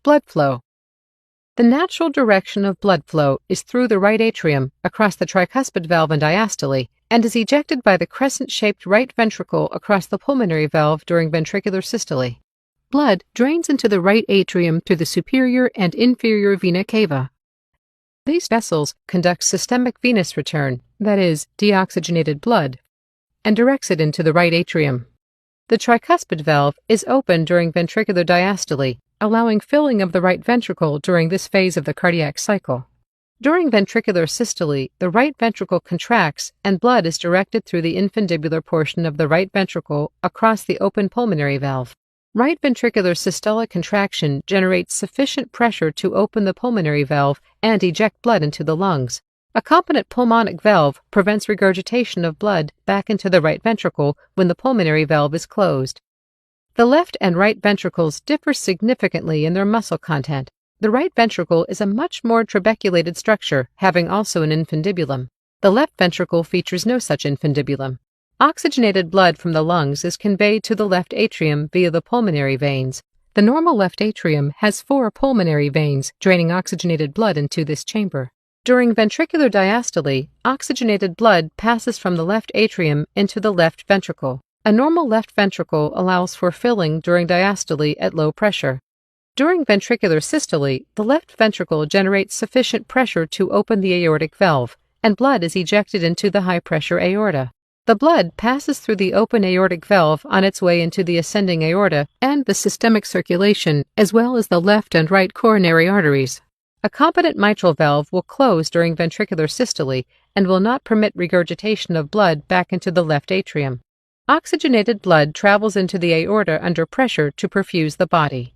Blood flow. The natural direction of blood flow is through the right atrium across the tricuspid valve and diastole, and is ejected by the crescent-shaped right ventricle across the pulmonary valve during ventricular systole. Blood drains into the right atrium through the superior and inferior vena cava. These vessels conduct systemic venous return, that is, deoxygenated blood, and directs it into the right atrium. The tricuspid valve is open during ventricular diastole, allowing filling of the right ventricle during this phase of the cardiac cycle. During ventricular systole, the right ventricle contracts and blood is directed through the infundibular portion of the right ventricle across the open pulmonary valve. Right ventricular systolic contraction generates sufficient pressure to open the pulmonary valve and eject blood into the lungs. A competent pulmonic valve prevents regurgitation of blood back into the right ventricle when the pulmonary valve is closed. The left and right ventricles differ significantly in their muscle content. The right ventricle is a much more trabeculated structure, having also an infundibulum. The left ventricle features no such infundibulum. Oxygenated blood from the lungs is conveyed to the left atrium via the pulmonary veins. The normal left atrium has 4 pulmonary veins draining oxygenated blood into this chamber. During ventricular diastole, oxygenated blood passes from the left atrium into the left ventricle. A normal left ventricle allows for filling during diastole at low pressure. During ventricular systole, the left ventricle generates sufficient pressure to open the aortic valve, and blood is ejected into the high-pressure aorta. The blood passes through the open aortic valve on its way into the ascending aorta and the systemic circulation, as well as the left and right coronary arteries. A competent mitral valve will close during ventricular systole and will not permit regurgitation of blood back into the left atrium. Oxygenated blood travels into the aorta under pressure to perfuse the body.